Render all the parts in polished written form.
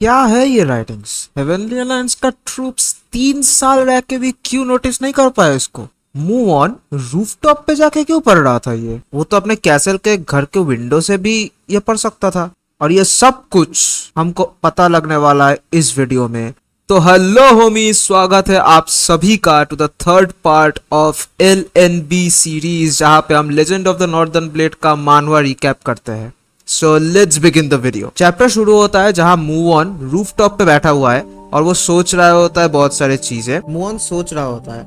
क्या है ये राइटिंग्स? हेवनली अलायंस का ट्रूप्स 3 साल रह के भी क्यों नोटिस नहीं कर पाया इसको? मूव ऑन रूफटॉप पे जाके क्यों पढ़ रहा था ये? वो तो अपने कैसल के घर के विंडो से भी ये पढ़ सकता था। और ये सब कुछ हमको पता लगने वाला है इस वीडियो में। तो हेलो होमी, स्वागत है आप सभी का to the third part of LNB series, जहाँ पे हम legend of the northern blade का मानवा रिकैप करते हैं। So let's begin the video. Chapter शुरू होता है जहां मूव ऑन रूफटॉप पे बैठा हुआ है और वो सोच रहा होता है बहुत सारे चीजें। मूव ऑन सोच रहा होता है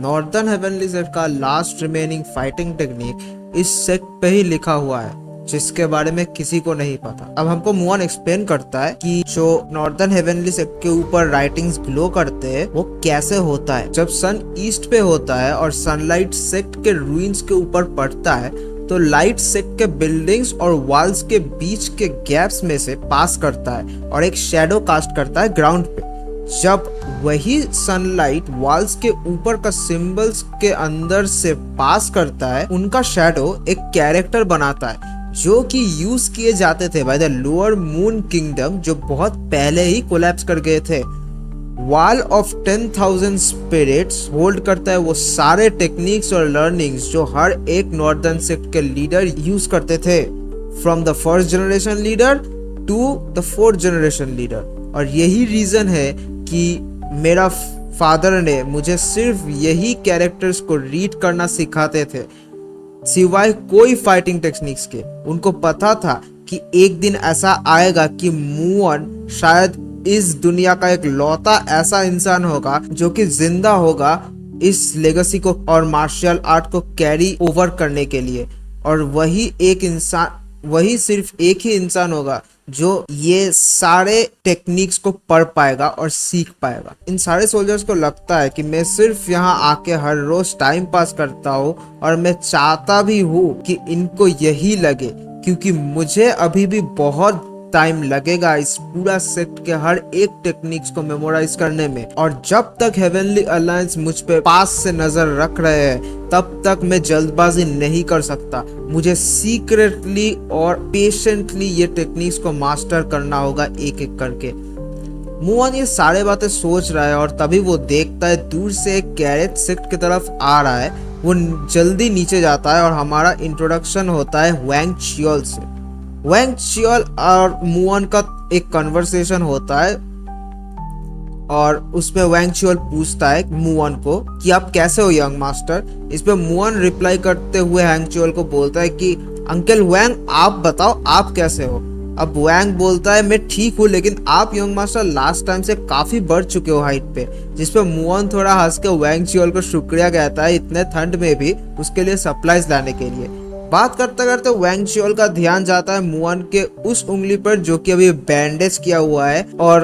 नॉर्दर्न हेवनली सेक्ट का लास्ट रिमेनिंग फाइटिंग टेक्निक इस सेक्ट पे ही लिखा हुआ है, जिसके बारे में किसी को नहीं पता। अब हमको मूव ऑन एक्सप्लेन करता है कि जो नॉर्दर्न हेवनली सेक्ट के ऊपर राइटिंग्स ग्लो करते हैं वो कैसे होता है। जब सन ईस्ट पे होता है और सनलाइट सेक्ट के रूइंस के ऊपर पड़ता है तो लाइट सेक्ट के बिल्डिंग्स और वॉल्स के बीच के गैप्स में से पास करता है और एक शैडो कास्ट करता है ग्राउंड पे। जब वही सनलाइट वॉल्स के ऊपर का सिंबल्स के अंदर से पास करता है, उनका शैडो एक कैरेक्टर बनाता है जो कि यूज किए जाते थे by the lower moon kingdom, जो बहुत पहले ही कोलैप्स कर गए थे। वॉल ऑफ 10,000 स्पिरिट्स होल्ड करता है वो सारे टेक्निक्स और लर्निंग्स जो हर एक नॉर्दर्न सेक्ट के लीडर यूज करते थे, from the first generation leader to the fourth generation leader. और यही रीजन है कि मेरा फादर ने मुझे सिर्फ यही कैरेक्टर्स को रीड करना सिखाते थे, सिवाय कोई फाइटिंग टेक्निक्स के। उनको पता था कि एक दिन ऐसा आएगा कि मूव ऑन शायद इस दुनिया का एक लौता ऐसा इंसान होगा जो कि जिंदा होगा इस लेगेसी को और मार्शल आर्ट को कैरी ओवर करने के लिए। और वही सिर्फ एक ही इंसान होगा जो ये सारे टेक्निक्स को पढ़ पाएगा और सीख पाएगा। इन सारे सोल्जर्स को लगता है कि मैं सिर्फ यहाँ आके हर रोज टाइम पास करता हूँ, और मैं चाहता भी हूँ कि इनको यही लगे, क्योंकि मुझे अभी भी बहुत टाइम लगेगा इस पूरा सेट के हर एक टेक्निक्स को मेमोराइज करने में। और जब तक हेवनली अलायंस मुझ पे पास से नजर रख रहे हैं तब तक मैं जल्दबाजी नहीं कर सकता। मुझे सीक्रेटली और पेशेंटली ये टेक्निक्स को मास्टर करना होगा एक एक करके। मूव ऑन ये सारे बातें सोच रहा है और तभी वो देखता है दूर से एक कैरेट सेक्ट की तरफ आ रहा है। वो जल्दी नीचे जाता है और हमारा इंट्रोडक्शन होता है वैंग चियोल से। वैंग चियोल और मूव ऑन का एक कन्वर्सेशन होता है और उसमें वैंग चियोल पूछता है मूव ऑन को कि आप कैसे हो यंग मास्टर। इस पे मूव ऑन रिप्लाई करते हुए वैंग चियोल को बोलता है कि अंकल वैंग, आप बताओ आप कैसे हो। अब वैंग बोलता है मैं ठीक हूँ, लेकिन आप यंग मास्टर लास्ट टाइम से काफी बढ़ चुके हो हाइट पे। जिस पे मूव ऑन थोड़ा हंस के वैंग चियोल को शुक्रिया कहता है इतने ठंड में भी उसके लिए सप्लाईज लाने के लिए। बात करते करते वैंग चियोल का ध्यान जाता है मूव ऑन के उस उंगली पर जो कि अभी बैंडेज किया हुआ है। और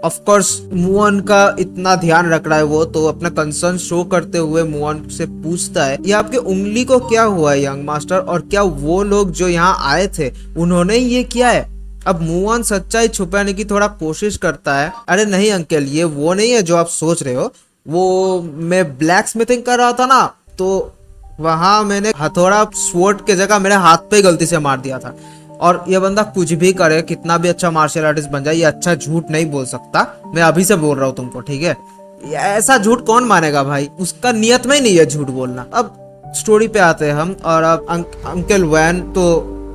ऑफ कोर्स मूव ऑन का इतना ध्यान रख रहा है वो, तो अपना कंसर्न शो करते हुए मूव ऑन से पूछता है ये आपके उंगली को क्या हुआ है यंग मास्टर, और क्या वो लोग जो यहाँ आए थे उन्होंने ये किया है? अब मूव ऑन सच्चाई छुपाने की थोड़ा कोशिश करता है। अरे नहीं अंकल, ये वो नहीं है जो आप सोच रहे हो। वो मैं ब्लैक स्मिथिंग कर रहा था ना, तो वहां मैंने हथौड़ा स्वॉर्ड के जगह मेरे हाथ पे गलती से मार दिया था। और ये बंदा कुछ भी करे, कितना भी अच्छा मार्शल आर्टिस्ट बन जाए, ये अच्छा झूठ नहीं बोल सकता। मैं अभी से बोल रहा हूँ तुमको, ठीक है? ऐसा झूठ कौन मानेगा भाई, उसका नियत में ही नहीं है झूठ बोलना। अब स्टोरी पे आते हैं हम, और अब अंकल वैन तो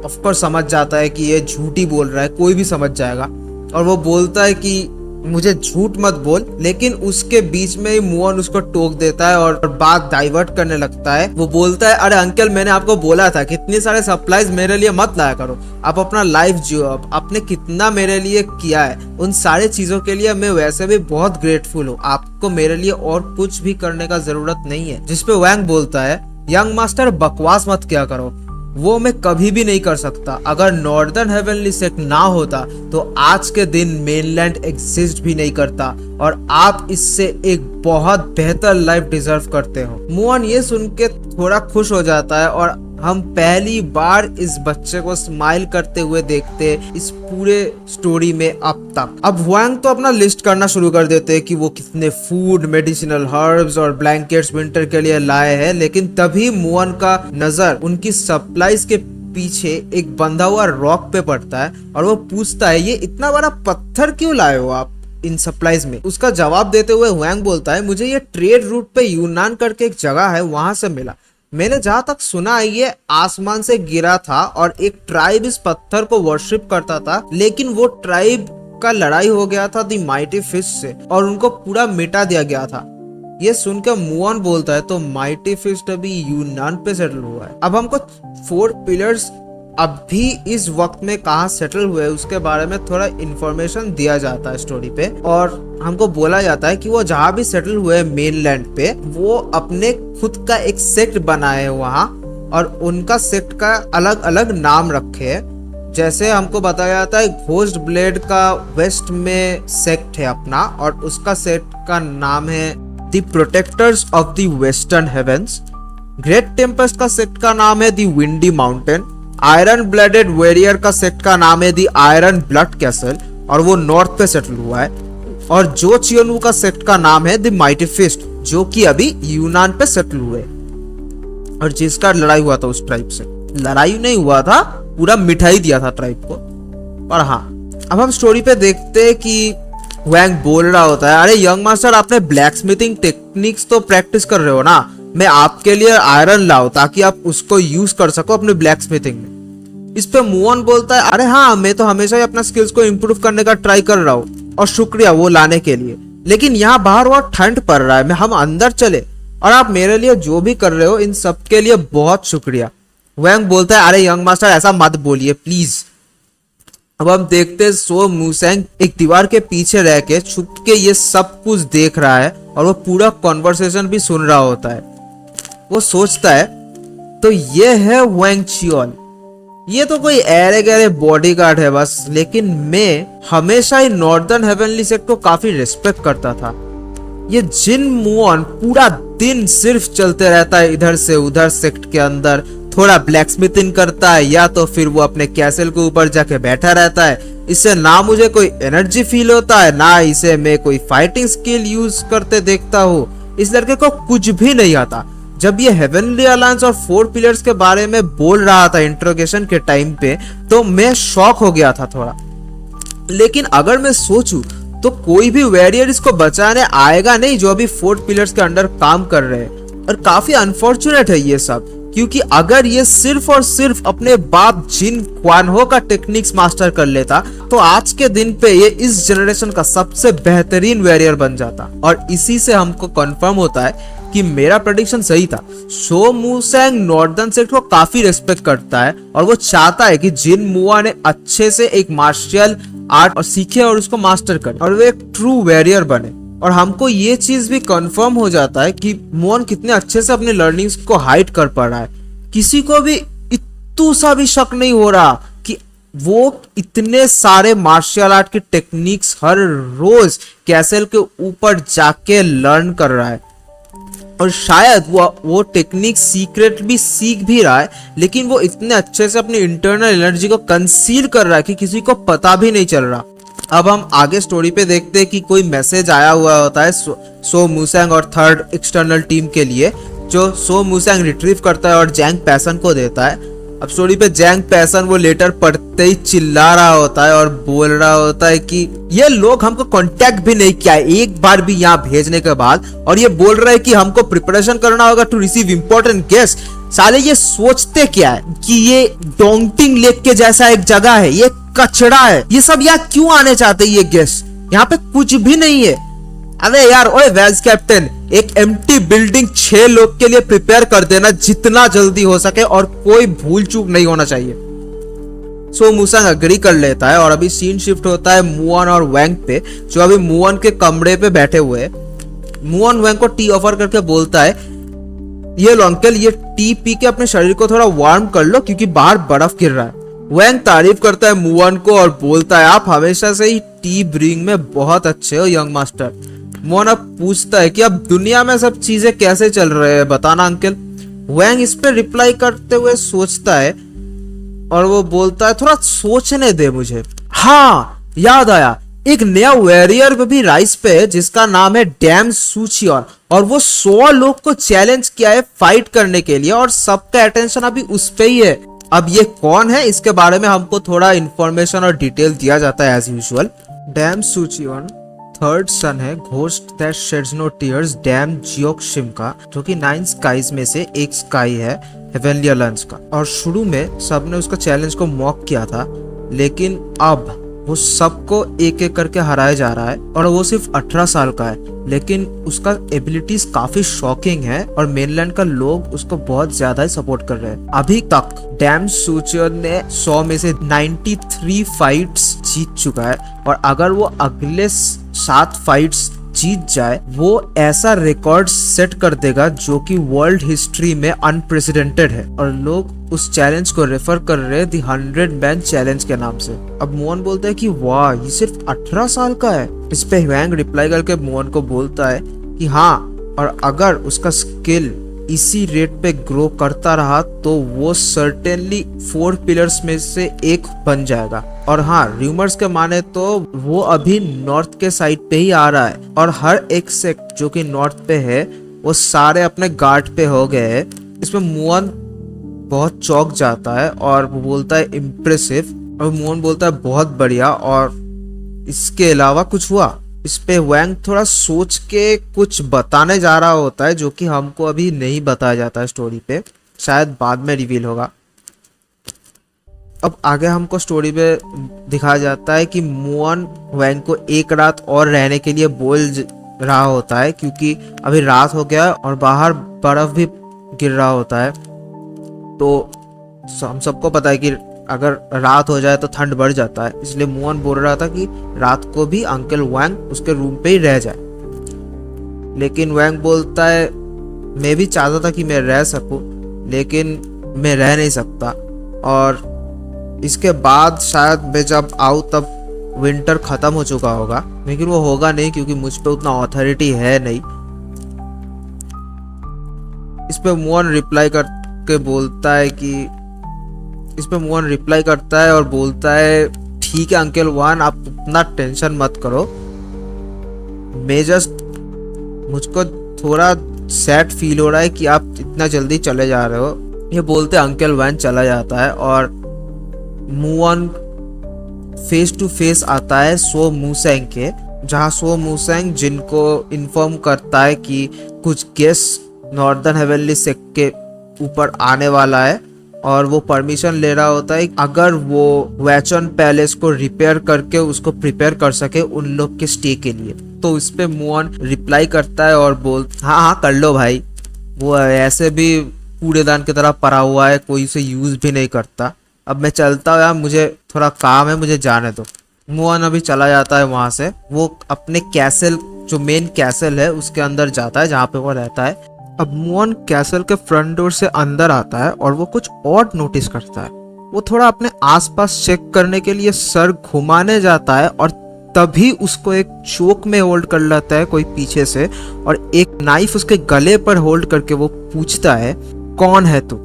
ऑफ कोर्स समझ जाता है कि ये झूठ ही बोल रहा है, कोई भी समझ जाएगा। और वो बोलता है कि मुझे झूठ मत बोल, लेकिन उसके बीच में ही मूव ऑन उसको टोक देता है और बात डाइवर्ट करने लगता है। वो बोलता है अरे अंकल, मैंने आपको बोला था कि इतने सारे सप्लाईज मेरे लिए मत लाया करो, आप अपना लाइफ जियो। आपने कितना मेरे लिए किया है, उन सारे चीजों के लिए मैं वैसे भी बहुत ग्रेटफुल हूँ। आपको मेरे लिए और कुछ भी करने का जरूरत नहीं है। जिसपे वैंग बोलता है यंग मास्टर बकवास मत किया करो, वो मैं कभी भी नहीं कर सकता। अगर नॉर्दर्न हेवनली सेक्ट ना होता तो आज के दिन मेनलैंड एग्जिस्ट भी नहीं करता, और आप इससे एक बहुत बेहतर लाइफ डिजर्व करते हो। मूव ऑन ये सुन के थोड़ा खुश हो जाता है और हम पहली बार इस बच्चे को स्माइल करते हुए देखते इस पूरे स्टोरी में अब तक। अब वैंग तो अपना लिस्ट करना शुरू कर देते हैं कि वो कितने फूड, मेडिसिनल हर्ब्स और ब्लैंकेट्स विंटर के लिए लाए हैं, लेकिन तभी मूव ऑन का नजर उनकी सप्लाईज के पीछे एक बंधा हुआ रॉक पे पड़ता है और वो पूछता है ये इतना बड़ा पत्थर क्यों लाए हो आप इन सप्लाईज में। उसका जवाब देते हुए हुआंग बोलता है मुझे ये ट्रेड रूट पे यूनान करके एक जगह है वहां से मिला। मैंने जहां तक सुना है ये आसमान से गिरा था और एक ट्राइब इस पत्थर को वर्शिप करता था, लेकिन वो ट्राइब का लड़ाई हो गया था द माइटी फिश से और उनको पूरा मिटा दिया गया था। ये सुनकर मुऑन बोलता है तो माइटी फिस्ट अभी यूनान पे सेटल हुआ है। अब हमको 4 पिलर्स अभी इस वक्त में कहाँ सेटल हुए उसके बारे में थोड़ा इन्फॉर्मेशन दिया जाता है स्टोरी पे, और हमको बोला जाता है कि वो जहाँ भी सेटल हुए मेनलैंड पे वो अपने खुद का एक सेक्ट बनाए वहाँ और उनका सेक्ट का अलग अलग नाम रखे। जैसे हमको बताया जाता है घोस्ट ब्लेड का वेस्ट में सेक्ट है अपना और उसका सेक्ट का नाम है the protectors of the western heavens. Great tempest का सेक्ट का नाम है the windy mountain. Iron blooded warrior का सेक्ट का नाम है द आयरन ब्लड कैसल और वो नॉर्थ पे सेटल हुआ है। और जो चियोनू का सेक्ट का नाम है द माइटी फिस्ट जो कि अभी यूनान पे सेटल हुए और जिसका लड़ाई हुआ था उस ट्राइब से। लड़ाई नहीं हुआ था, पूरा मिठाई दिया था ट्राइब को। और हाँ, अब हम स्टोरी पे देखते हैं कि वैंग बोल रहा होता है अरे यंग मास्टर आपने ब्लैक स्मिथिंग टेक्निक्स तो प्रैक्टिस कर रहे हो ना, मैं आपके लिए आयरन लाऊं ताकि आप उसको यूज कर सको अपने ब्लैक स्मिथिंग में। इस पे मुऑन बोलता है अरे हाँ मैं तो हमेशा ही अपना स्किल्स को इम्प्रूव करने का ट्राई कर रहा हूँ और शुक्रिया वो लाने के लिए, लेकिन यहाँ बाहर बहुत ठंड पड़ रहा है, मैं हम अंदर चले और आप मेरे लिए जो भी कर रहे हो इन सब के लिए बहुत शुक्रिया। वैंग बोलता है अरे यंग मास्टर ऐसा मत बोलिए प्लीज। अब हम देखते हैं सो मूसेंग एक दीवार के पीछे रह के छुप के ये सब कुछ देख रहा है और वो पूरा कॉन्वर्सेशन भी सुन रहा होता है। वो सोचता है तो ये है वैंग चियोन, ये तो कोई ऐरे गहरे बॉडी गार्ड है बस, लेकिन मैं हमेशा ही नॉर्दर्न हेवनली सेक्ट को काफी रिस्पेक्ट करता था। ये जिन मुऑन पूरा दिन सिर्फ चलते रहता है इधर से उधर सेक्ट के अंदर, थोड़ा ब्लैक स्मिथिंग करता है या तो फिर वो अपने कैसल के ऊपर जाके बैठा रहता है। इससे ना मुझे कोई एनर्जी फील होता है ना इसे मैं कोई फाइटिंग स्किल यूज करते देखता हूँ। इस लड़के को कुछ भी नहीं आता। जब ये हेवनली अलायंस और 4 पिलर्स के बारे में बोल रहा था इंट्रोगेशन के टाइम पे तो मैं शॉक हो गया था थोड़ा, लेकिन अगर मैं सोचूं तो कोई भी वॉरियर इसको बचाने आएगा नहीं जो अभी 4 पिलर्स के अंडर काम कर रहे हैं। और काफी अनफॉर्चुनेट है ये सब, क्योंकि अगर ये सिर्फ और सिर्फ अपने बाप जिन क्वानहो का टेक्निक्स मास्टर कर लेता तो आज के दिन पे ये इस जनरेशन का सबसे बेहतरीन वॉरियर बन जाता। और इसी से हमको कंफर्म होता है कि मेरा प्रेडिक्शन सही था। सो मूसेंग नॉर्दर्न सेक्ट को काफी रिस्पेक्ट करता है और वो चाहता है कि जिन मुआ ने अच्छे से एक मार्शल आर्ट और सीखे और उसको मास्टर करे और वो एक ट्रू वॉरियर बने। और हमको ये चीज भी कंफर्म हो जाता है कि मुऑन कितने अच्छे से अपने लर्निंग्स को हाइड कर पा रहा है। किसी को भी इतू सा भी शक नहीं हो रहा कि वो इतने सारे मार्शल आर्ट की टेक्निक्स हर रोज कैसल के ऊपर जाके लर्न कर रहा है और शायद वो टेक्निक सीक्रेट भी सीख भी रहा है, लेकिन वो इतने अच्छे से अपनी इंटरनल एनर्जी को कंसील कर रहा है कि किसी को पता भी नहीं चल रहा। अब हम आगे स्टोरी पे देखते हैं कि कोई मैसेज आया हुआ होता है सो मूसेंग और थर्ड एक्सटर्नल टीम के लिए, जो सो मूसेंग रिट्रीव करता है और जैंग पैसन को देता है। अब स्टोरी पे जैंग पैसन वो लेटर पढ़ते ही चिल्ला रहा होता है और बोल रहा होता है कि ये लोग हमको कांटेक्ट भी नहीं किया एक बार भी यहाँ भेजने के बाद, और ये बोल रहा है कि हमको प्रिपरेशन करना होगा टू रिसीव इंपॉर्टेंट गेस्ट। साले ये सोचते क्या है कि ये डोंगटिंग लेक के जैसा एक जगह है, ये कचड़ा है, ये सब यहाँ क्यों आने चाहते हैं ये गेस्ट, यहाँ पे कुछ भी नहीं है। अरे यार ओए वेल्स कैप्टन, एक एम्प्टी बिल्डिंग 6 लोग के लिए प्रिपेयर कर देना जितना जल्दी हो सके और कोई भूल चूक नहीं होना चाहिए। सो मूसेंग अग्री कर लेता है और अभी सीन शिफ्ट होता है मुऑन और वैंग पे, जो अभी मुऑन के कमरे पे बैठे हुए हैं। मुऑन वैंग को टी ऑफर करके बोलता है ये लो अंकल, ये टी पी के अपने शरीर को थोड़ा वार्म कर लो क्योंकि बाहर बर्फ गिर रहा है। वैंग तारीफ करता है मुऑन को और बोलता है आप हमेशा से ही टी ब्रीइंग में बहुत अच्छे हो यंग मास्टर। मुऑन अब पूछता है कि अब दुनिया में सब चीजें कैसे चल रहे हैं बताना अंकल। वैंग इस पे रिप्लाई करते हुए सोचता है और वो बोलता है थोड़ा सोचने दे मुझे। हाँ याद आया, एक नया वॉरियर भी राइस पे है जिसका नाम है डैम सूचियन और वो 100 लोग को चैलेंज किया है फाइट करने के लिए और सबका अटेंशन अभी उस पे ही है। अब ये कौन है, इसके बारे में हमको थोड़ा इन्फॉर्मेशन और डिटेल दिया जाता है एज यूजुअल। डैम सूचियोन थर्ड सन है ghost that sheds no tears डैम जियोक शिमका, जो कि 9 स्काईज में से एक स्काई है हेवनली अलायंस का। और शुरू में सबने उसका चैलेंज को मॉक किया था, लेकिन अब वो सबको एक एक करके हराया जा रहा है। और वो सिर्फ 18 साल का है, लेकिन उसका एबिलिटीज काफी शॉकिंग है और मेनलैंड का लोग उसको बहुत ज्यादा ही सपोर्ट कर रहे हैं। अभी तक डैम सूचियोन ने 100 में से 93 फाइट्स जीत चुका है, और अगर वो अगले 7 फाइट्स जीत जाए वो ऐसा रिकॉर्ड सेट कर देगा जो कि वर्ल्ड हिस्ट्री में अनप्रेसिडेंटेड है। और लोग उस चैलेंज को रेफर कर रहे हैं द 100 मैन चैलेंज के नाम से। अब मोहन बोलता है कि वाह, ये सिर्फ 18 साल का है। इस पे ह्वेंग रिप्लाई करके मोहन को बोलता है कि हाँ, और अगर उसका स्किल इसी रेट पे ग्रो करता रहा तो वो सर्टेनली 4 पिलर्स में से एक बन जाएगा। और हाँ, रूमर्स के माने तो वो अभी नॉर्थ के साइड पे ही आ रहा है, और हर एक सेक्ट जो कि नॉर्थ पे है वो सारे अपने गार्ड पे हो गए हैं। इसमें मोहन बहुत चौंक जाता है और वो बोलता है इम्प्रेसिव, और मोहन बोलता है बहुत बढ़िया, और इसके अलावा कुछ हुआ। इस पे वैंग थोड़ा सोच के कुछ बताने जा रहा होता है जो कि हमको अभी नहीं बताया जाता है स्टोरी पे, शायद बाद में रिवील होगा। अब आगे हमको स्टोरी पे दिखाया जाता है कि मोहन वैंग को एक रात और रहने के लिए बोल रहा होता है, क्योंकि अभी रात हो गया है और बाहर बर्फ भी गिर रहा होता है। तो हम सबको पता है कि अगर रात हो जाए तो ठंड बढ़ जाता है, इसलिए मोहन बोल रहा था कि रात को भी अंकल वैंग उसके रूम पे ही रह जाए। लेकिन वैंग बोलता है मैं भी चाहता था कि मैं रह सकूं, लेकिन मैं रह नहीं सकता, और इसके बाद शायद मैं जब आऊँ तब विंटर खत्म हो चुका होगा। लेकिन वो होगा नहीं, क्योंकि मुझ पे उतना अथॉरिटी है नहीं। इस पे मोहन रिप्लाई करके बोलता है कि इस पे मोहन रिप्लाई करता है और बोलता है ठीक है अंकल वान, आप उतना टेंशन मत करो, मैं जस्ट मुझको थोड़ा सैड फील हो रहा है कि आप इतना जल्दी चले जा रहे हो। ये बोलते अंकल वैन चला जाता है, और मोहन फेस टू फेस आता है सो मूसेंग के, जहाँ सो मूसेंग जिनको इन्फॉर्म करता है कि कुछ गेस्ट नॉर्दर्न हेवनली सेक्ट के ऊपर आने वाला है, और वो परमिशन ले रहा होता है अगर वो वैचन पैलेस को रिपेयर करके उसको प्रिपेयर कर सके उन लोग के स्टे के लिए। तो इस पे मोहन रिप्लाई करता है और हाँ हाँ कर लो भाई, वो ऐसे भी कूड़ेदान की तरह पड़ा हुआ है, कोई उसे यूज भी नहीं करता। अब मैं चलता हूँ यार, मुझे थोड़ा काम है, मुझे जाने दो। मोहन अभी चला जाता है वहां से। वो अपने कैसल, जो मेन कैसल है उसके अंदर जाता है जहाँ पे वो रहता है। अब मोहन कैसल के फ्रंट डोर से अंदर आता है और वो कुछ और नोटिस करता है। वो थोड़ा अपने आसपास चेक करने के लिए सर घुमाने जाता है, और तभी उसको एक चोक में होल्ड कर लेता है कोई पीछे से, और एक नाइफ उसके गले पर होल्ड करके वो पूछता है कौन है तू।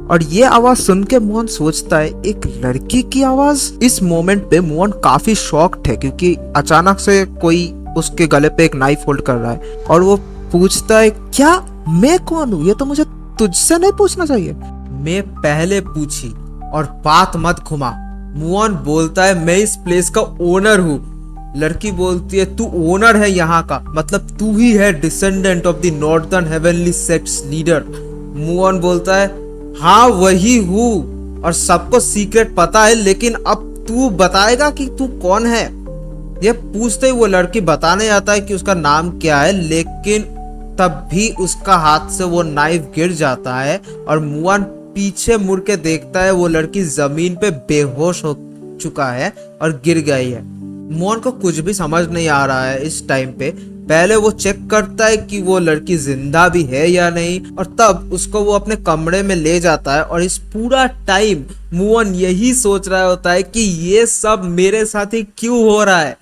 और ये आवाज सुन के मोहन सोचता है एक लड़की की आवाज। इस मोमेंट पे मोहन काफी शॉक्ड है, क्योंकि अचानक से कोई उसके गले पे एक नाइफ होल्ड कर रहा है, और वो पूछता है क्या मैं कौन हूँ, ये तो मुझे तुझसे नहीं पूछना चाहिए। मैं पहले पूछी और बात मत घुमा। मोहन बोलता है मैं इस प्लेस का ओनर हूँ। लड़की बोलती है तू ओनर है यहाँ का, मतलब तू ही है descendant of the northern heavenly sects leader. Mohan बोलता है हाँ वही हूँ, और सबको सीक्रेट पता है, लेकिन अब तू बताएगा कि तू कौन है। ये पूछते ही वो लड़की बताने आता है कि उसका नाम क्या है, लेकिन तब भी उसका हाथ से वो नाइफ गिर जाता है, और मोहन पीछे मुड़ के देखता है वो लड़की जमीन पे बेहोश हो चुका है और गिर गई है। मोहन को कुछ भी समझ नहीं आ रहा है इस टाइम पे। पहले वो चेक करता है कि वो लड़की जिंदा भी है या नहीं, और तब उसको वो अपने कमरे में ले जाता है। और इस पूरा टाइम मोहन यही सोच रहा होता है कि ये सब मेरे साथ ही क्यों हो रहा है।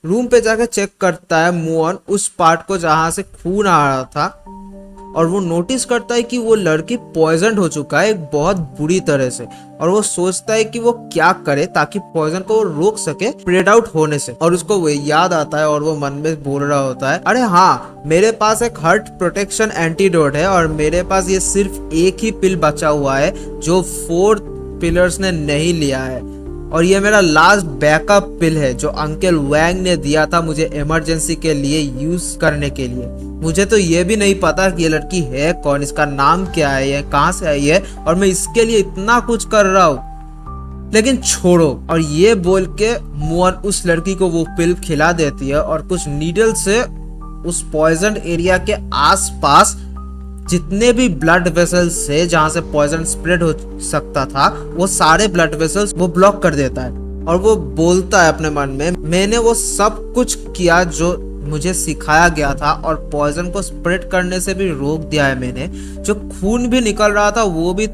रूम पे जाकर चेक करता है मोहन उस पार्ट को जहां से खून आ रहा था, और वो नोटिस करता है कि वो लड़की पॉइजन हो चुका है एक बहुत बुरी तरह से, और वो सोचता है कि वो क्या करे ताकि पॉइजन को वो रोक सके स्प्रेड आउट होने से। और उसको वो याद आता है और वो मन में बोल रहा होता है, अरे हाँ, मेरे पास एक हर्ट प्रोटेक्शन एंटीडोट है और मेरे पास ये सिर्फ एक ही पिल बचा हुआ है जो 4 पिलर्स ने नहीं लिया है, और ये मेरा लास्ट बैकअप पिल है जो अंकल वैंग ने दिया था मुझे इमरजेंसी के लिए यूज करने के लिए। मुझे तो ये भी नहीं पता कि ये लड़की है कौन, इसका नाम क्या है, ये कहाँ से आई है, और मैं इसके लिए इतना कुछ कर रहा हूँ, लेकिन छोड़ो। और ये बोल के मुअन उस लड़की को वो पिल खिला देती है और कुछ नीडल से उस पॉइजन एरिया के आसपास जितने भी ब्लड वेसल्स है जहां से पॉइजन स्प्रेड हो सकता था वो सारे ब्लड वेसल्स वो ब्लॉक कर देता है। और वो बोलता है अपने मन में, मैंने वो सब कुछ किया जो मुझे सिखाया गया था और पॉइजन को स्प्रेड करने से भी रोक दिया है मैंने। जो खून भी निकल रहा था वो भी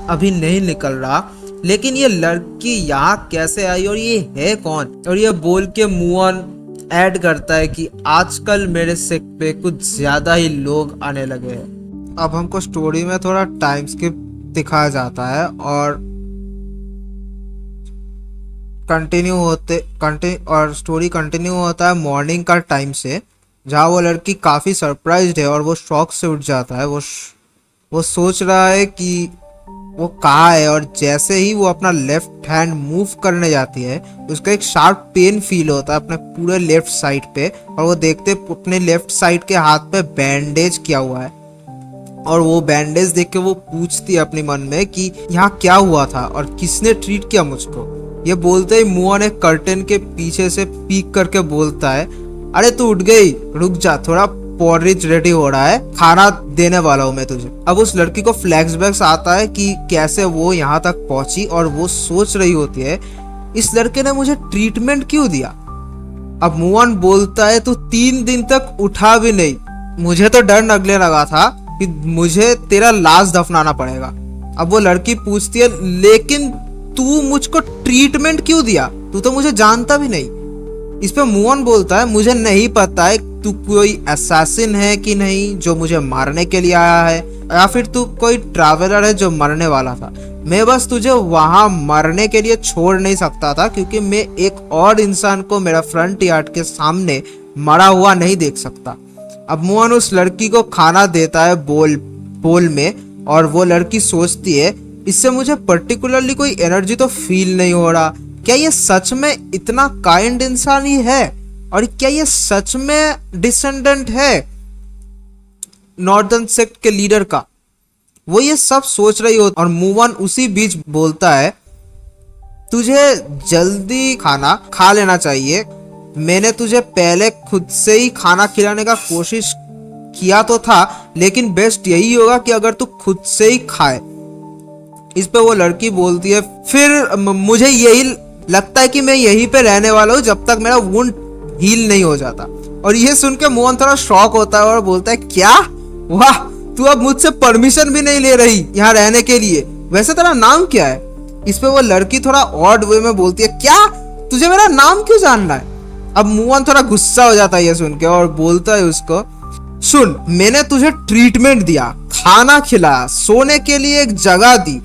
अभी नहीं निकल रहा, लेकिन ये लड़की यहाँ कैसे आई और ये है कौन? और ये बोल के मुअन ऐड करता है कि आजकल मेरे सिक पे कुछ ज्यादा ही लोग आने लगे हैं। अब हमको स्टोरी में थोड़ा टाइम स्किप दिखाया जाता है और स्टोरी कंटिन्यू होता है मॉर्निंग का टाइम से, जहाँ वो लड़की काफ़ी सरप्राइज्ड है और वो शॉक से उठ जाता है। वो सोच रहा है कि वो कहाँ है, और जैसे ही वो अपना लेफ्ट हैंड मूव करने जाती है उसका एक शार्प पेन फील होता है अपने पूरे लेफ्ट साइड पे, और वो देखते अपने लेफ्ट साइड के हाथ पे बैंडेज किया हुआ है। और वो बैंडेज देख के वो पूछती है अपने मन में कि यहाँ क्या हुआ था और किसने ट्रीट किया मुझको। ये बोलते ही मुअन एक कर्टेन के पीछे से पीक करके बोलता है, अरे तू उठ गई, रुक जा, थोड़ा पॉरिज रेडी हो रहा है, खाना देने वाला हूँ मैं तुझे। अब उस लड़की को फ्लैशबैक्स आता है कि कैसे वो यहाँ तक पहुंची, और वो सोच रही होती है इस लड़के ने मुझे ट्रीटमेंट क्यों दिया। अब मुअन बोलता है तू 3 दिन तक उठा भी नहीं, मुझे तो डर लगने लगा था कि मुझे तेरा लाश दफनाना पड़ेगा। अब वो लड़की पूछती है, लेकिन तू मुझको ट्रीटमेंट क्यों दिया, तू तो मुझे जानता भी नहीं। इस पे मुअन बोलता है, मुझे नहीं पता है तू कोई असैसिन है कि नहीं जो मुझे मारने के लिए आया है, या फिर तू कोई ट्रैवलर है जो मरने वाला था। मैं बस तुझे वहां मरने के लिए छोड़ नहीं सकता था क्योंकि मैं एक और इंसान को मेरा फ्रंट यार्ड के सामने मरा हुआ नहीं देख सकता। अब मुअन उस लड़की को खाना देता है बोल में, और वो लड़की सोचती है इससे मुझे पर्टिकुलरली कोई एनर्जी तो फील नहीं हो रहा। क्या ये सच में इतना काइंड इंसान ही है, और क्या ये सच में डिसेंडेंट है नॉर्दर्न सेक्ट के लीडर का? वो ये सब सोच रही हो, और मुअन उसी बीच बोलता है, तुझे जल्दी खाना खा लेना चाहिए। मैंने तुझे पहले खुद से ही खाना खिलाने का कोशिश किया तो था, लेकिन बेस्ट यही होगा कि अगर तू खुद से ही खाए। इस पे वो लड़की बोलती है, फिर मुझे यही लगता है कि मैं यहीं पे रहने वाला हूँ जब तक मेरा वुंड हील नहीं हो जाता। और ये सुन के मुअन थोड़ा शॉक होता है और बोलता है, क्या, वाह, तू अब मुझसे परमिशन भी नहीं ले रही यहाँ रहने के लिए, वैसे तेरा नाम क्या है? इस पे वो लड़की थोड़ा ऑड वे में बोलती है, क्या, तुझे मेरा नाम क्यों जानना है? अब मुअन थोड़ा गुस्सा हो जाता है ये सुन के और बोलता है उसको, सुन, मैंने तुझे ट्रीटमेंट दिया, खाना खिलाया, सोने के लिए एक जगह दी,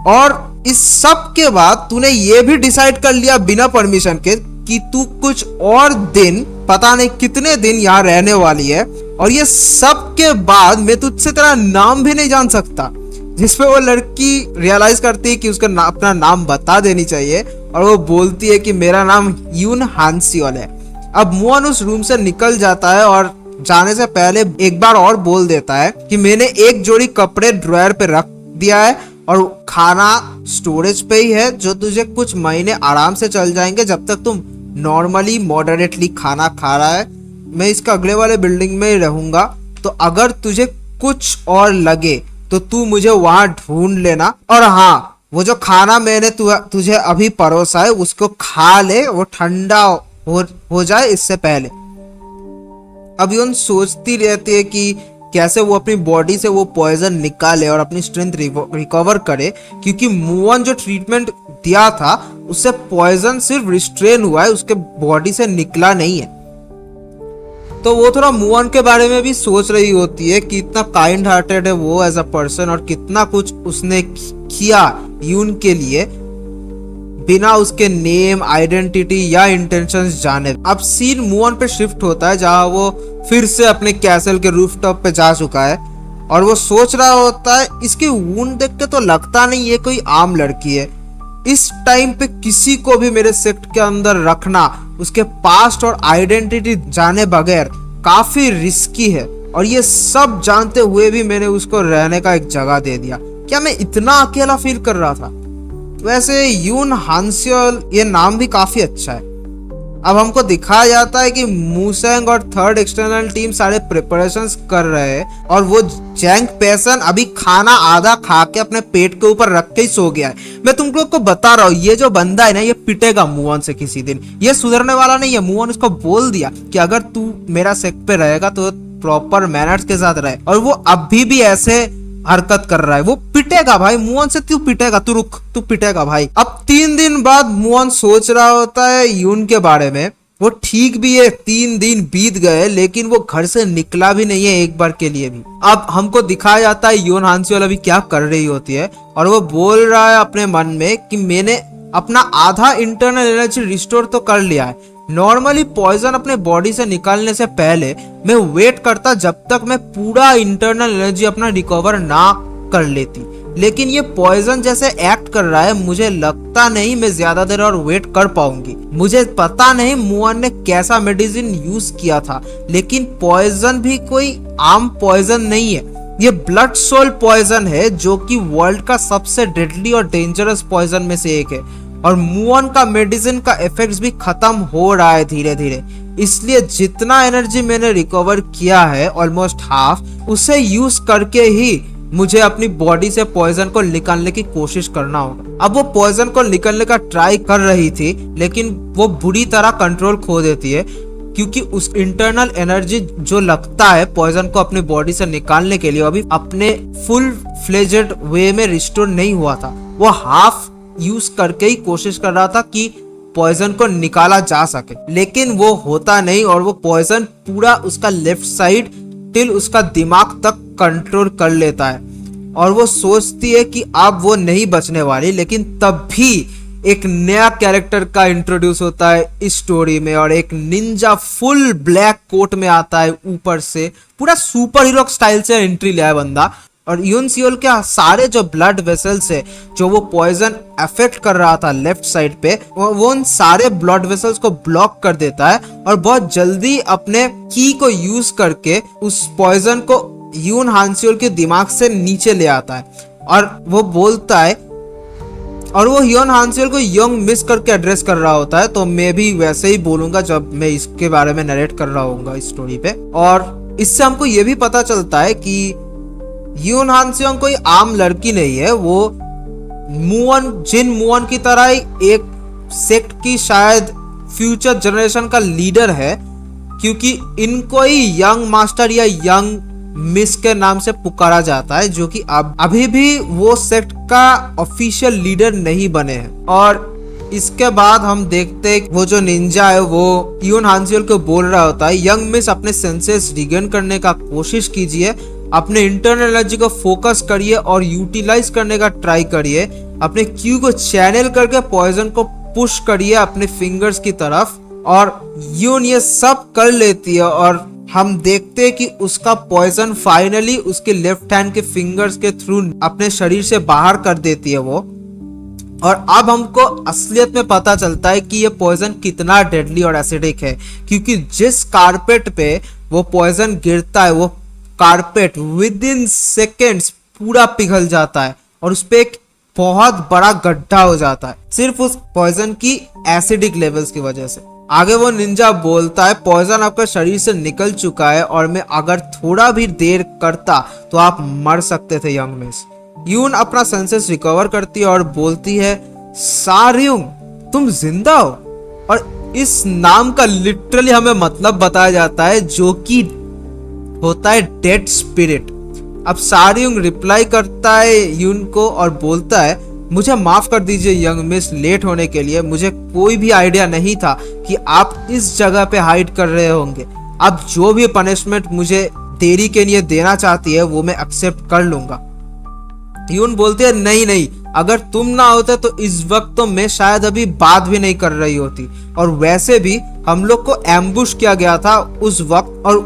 और इस सब के बाद तूने ये भी डिसाइड कर लिया बिना परमिशन के कि तू कुछ और दिन, पता नहीं कितने दिन यहाँ रहने वाली है, और ये सब के बाद मैं तुझसे तेरा नाम भी नहीं जान सकता। जिसपे वो लड़की रियलाइज करती है कि उसका अपना नाम बता देनी चाहिए, और वो बोलती है कि मेरा नाम यून हांसियोल है। अब मुअन उस रूम से निकल जाता है और जाने से पहले एक बार और बोल देता है कि मैंने एक जोड़ी कपड़े ड्रॉयर पे रख दिया है और खाना स्टोरेज पे ही है, जो तुझे कुछ महीने आराम से चल जाएंगे जब तक तुम नॉर्मली मॉडरेटली खाना खा रहा है। मैं इसका अगले वाले बिल्डिंग में ही रहूंगा, तो अगर तुझे कुछ और लगे तो तू मुझे वहां ढूंढ लेना, और हाँ, वो जो खाना मैंने तुझे अभी परोसा है उसको खा ले, वो ठंडा हो जाए इससे पहले। अब यून सोचती रहती है कि कैसे वो अपनी बॉडी से वो पॉइजन निकाले और अपनी स्ट्रेंथ रिकवर करे, क्योंकि मुअन जो ट्रीटमेंट दिया था उससे पॉइजन सिर्फ रिस्ट्रेन हुआ है, उसके बॉडी से निकला नहीं है। तो वो थोड़ा मूव के बारे में भी सोच रही होती है कि इतना काइंड हार्टेड है वो एज अ पर्सन और कितना कुछ उसने किया यून के लिए बिना उसके नेम, आइडेंटिटी या इंटेंशंस जाने। अब सीन मूव ऑन पे शिफ्ट होता है जहां वो फिर से अपने कैसल के रूफटॉप पे जा चुका है और वो सोच रहा होता है इसकी वूंड देख के तो लगता नहीं ये कोई आम लड़की है। इस टाइम पे किसी को भी मेरे सेक्ट के अंदर रखना उसके पास्ट और आइडेंटिटी जाने बगैर काफी रिस्की है और ये सब जानते हुए भी मैंने उसको रहने का एक जगह दे दिया। क्या मैं इतना अकेला फील कर रहा था? वैसे यून हांस्योल ये नाम भी काफी अच्छा है। अब हमको दिखाया जाता है कि मूसेंग और थर्ड एक्सटर्नल टीम सारे प्रिपरेशंस कर रहे हैं और वो जैंग पेसन अभी खाना आधा खा के अपने पेट के ऊपर रख के ही सो गया है। मैं तुम लोग को बता रहा हूँ ये जो बंदा है ना ये पिटेगा मूव ऑन से किसी दिन। ये सुधरने वाला नहीं है। मूव ऑन उसको बोल दिया कि अगर तू मेरा सेक्ट पे रहेगा तो प्रॉपर मैनर्स के साथ रहे और वो अभी भी ऐसे हरकत कर रहा है। वो पिटेगा भाई, मूव ऑन से तू पिटेगा, तू रुक, तू पिटेगा भाई। अब 3 दिन बाद मूव ऑन सोच रहा होता है यून के बारे में। वो ठीक भी है, 3 दिन बीत गए लेकिन वो घर से निकला भी नहीं है एक बार के लिए भी। अब हमको दिखाया जाता है यून हांस्योल अभी क्या कर रही होती है और वो बोल रहा है अपने मन में कि मैंने अपना आधा इंटरनल एनर्जी रिस्टोर तो कर लिया है। नॉर्मली पॉइजन अपने बॉडी से निकालने से पहले मैं वेट करता जब तक मैं पूरा इंटरनल एनर्जी अपना रिकवर ना कर लेती, लेकिन ये पॉइजन जैसे एक्ट कर रहा है मुझे लगता नहीं मैं ज्यादा देर और वेट कर पाऊंगी। मुझे पता नहीं मुआन ने कैसा मेडिसिन यूज किया था, लेकिन पॉइजन भी कोई आम पॉइजन नहीं है। ये ब्लड सोल पॉइजन है जो कि वर्ल्ड का सबसे डेडली और डेंजरस पॉइजन में से एक है और मुआन का मेडिसिन का इफेक्ट्स भी खत्म हो रहा है धीरे धीरे। इसलिए जितना एनर्जी मैंने रिकवर किया है ऑलमोस्ट हाफ, उसे यूज करके ही मुझे अपनी बॉडी से पॉइजन को निकालने की कोशिश करना होगा। अब वो पॉइजन को निकालने का ट्राई कर रही थी लेकिन वो बुरी तरह कंट्रोल खो देती है क्योंकि उस इंटरनल एनर्जी जो लगता है पॉइजन को अपनी बॉडी से निकालने के लिए अभी अपने फुल फ्लेजेड वे में रिस्टोर नहीं हुआ था। वो हाफ यूज करके ही कोशिश कर रहा था कि पॉइजन को निकाला जा सके, लेकिन वो होता नहीं और वो पॉइजन पूरा उसका लेफ्ट साइड टिल उसका दिमाग तक कंट्रोल कर लेता है और वो सोचती है कि अब वो नहीं बचने वाली। लेकिन तब भी एक नया कैरेक्टर का इंट्रोड्यूस होता है इस स्टोरी में और एक निंजा फुल ब्लैक कोट में आता है, ऊपर से पूरा सुपर हीरो स्टाइल से एंट्री लिया है बंदा। और यून सियोल के सारे जो ब्लड वेसल्स है जो वो पॉइजन अफेक्ट कर रहा था लेफ्ट साइड पे, वो उन सारे ब्लड वेसल्स को ब्लॉक कर देता है और बहुत जल्दी अपने की को यूज करके उस पॉइजन को यून हांस्योल के दिमाग से नीचे ले आता है और वो बोलता है और वो यून हांस्योल को यंग मिस करके एड्रेस कर रहा होता है। तो मैं भी वैसे ही बोलूंगा जब मैं इसके बारे में नरेट कर रहा हूँ इस स्टोरी पे। और इससे हमको ये भी पता चलता है कि यून हांस्योल कोई आम लड़की नहीं है। वो जिन मुअन की तरह ही एक सेक्ट की शायद फ्यूचर जनरेशन का लीडर है, क्योंकि इनको ही यंग मास्टर या यंग मिस के नाम से पुकारा जाता है, जो कि अभी भी वो सेक्ट का ऑफिशियल लीडर नहीं बने हैं। और इसके बाद हम देखते हैं वो जो निंजा है वो यून हांस्योल को बोल रहा होता है, यंग मिस अपने सेंसेस रिगेन करने का कोशिश कीजिए, अपने इंटरनल एनर्जी को फोकस करिए और यूटिलाइज करने का ट्राई करिए, अपने क्यू को चैनल करके पॉइजन को पुश करिए अपने फिंगर्स की तरफ। और यून ये सब कर लेती है और हम देखते हैं कि उसका पॉइजन फाइनली उसके लेफ्ट हैंड के फिंगर्स के थ्रू अपने शरीर से बाहर कर देती है वो। और अब हमको असलियत में पता चलता है कि ये पॉइजन कितना डेडली और एसिडिक है, क्योंकि जिस कारपेट पे वो पॉइजन गिरता है वो कारपेट विद इन सेकेंड्स पूरा पिघल जाता है और उस पे एक बहुत बड़ा गड्ढा हो जाता है, सिर्फ उस पॉइजन की एसिडिक लेवल्स की वजह से। आगे वो निंजा बोलता है, पॉइजन आपका शरीर से निकल चुका है और मैं अगर थोड़ा भी देर करता तो आप मर सकते थे यंग मिस। यून अपना सेंसेस रिकवर करती है और बोलती है, सार्युंग तुम जिंदा हो। और इस नाम का लिटरली हमें मतलब बताया जाता है जो कि होता है डेड स्पिरिट। अब सार्युंग रिप्लाई करता है यून को और बोलता है, मुझे माफ कर दीजिए यंग मिस लेट होने के लिए, मुझे कोई भी आइडिया नहीं था कि आप इस जगह पे हाइड कर रहे होंगे। अब जो भी पनिशमेंट मुझे तेरी के लिए देना चाहती है वो मैं एक्सेप्ट कर लूंगा। यून बोलते हैं नहीं नहीं, अगर तुम ना होते तो इस वक्त तो मैं शायद अभी बात भी नहीं कर रही होती, और वैसे भी हम लोग को एम्बुश किया गया था उस वक्त, और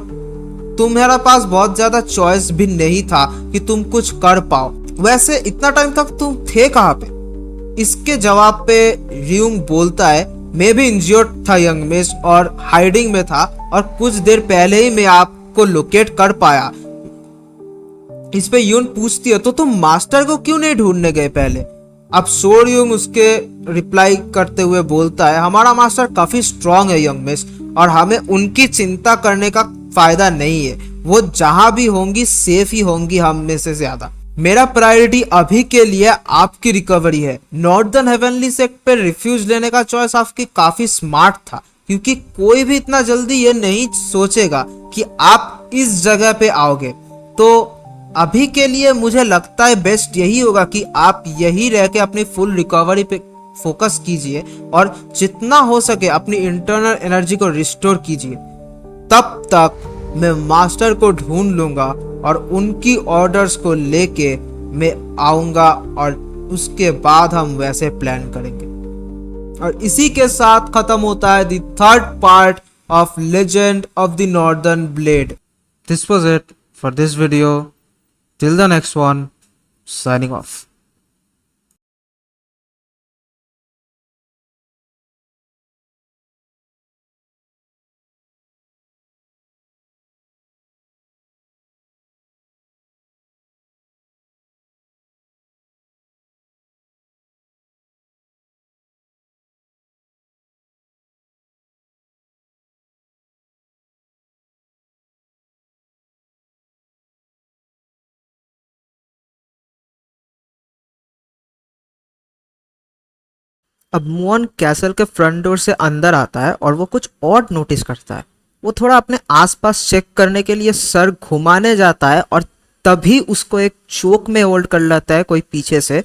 तुम्हारा पास बहुत ज्यादा चॉइस भी नहीं था कि तुम कुछ कर पाओ। वैसे इतना टाइम तक तुम थे कहाँ पे? इसके जवाब पे रियूंग बोलता है मैं भी इंजर्ड था यंग मिस, और हाइडिंग में था, और कुछ देर पहले ही मैं आपको लोकेट कर पाया। इस पे यून पूछती है तो तुम मास्टर को क्यों नहीं ढूंढने गए पहले? अब सो यूंग उसके रिप्लाई करते हुए बोलता है हमारा मास्टर काफी स्ट्रांग है यंग मिस, और हमें उनकी चिंता करने का फायदा नहीं है। वो जहां भी होंगी सेफ ही होंगी हम में से ज्यादा। मेरा प्रायोरिटी अभी के लिए आपकी रिकवरी है। नॉर्दर्न हेवनली सेक्ट पे रिफ्यूज लेने का चॉइस आपकी काफी स्मार्ट था, क्योंकि कोई भी इतना जल्दी ये नहीं सोचेगा कि आप इस जगह पे आओगे। तो अभी के लिए मुझे लगता है बेस्ट यही होगा कि आप यही रह के अपनी फुल रिकवरी पे फोकस कीजिए, और जितना हो सके अपनी इंटरनल एनर्जी को रिस्टोर कीजिए। तब तक मैं मास्टर को ढूंढ लूंगा और उनकी ऑर्डर्स को लेके मैं आऊंगा, और उसके बाद हम वैसे प्लान करेंगे। और इसी के साथ खत्म होता है the third part of legend of the northern blade. This was it for this video. Till the next one, signing off. अब मुअन कैसल के फ्रंट डोर से अंदर आता है और वो कुछ और नोटिस करता है। वो थोड़ा अपने आसपास चेक करने के लिए सर घुमाने जाता है, और तभी उसको एक चोक में होल्ड कर लेता है कोई पीछे से,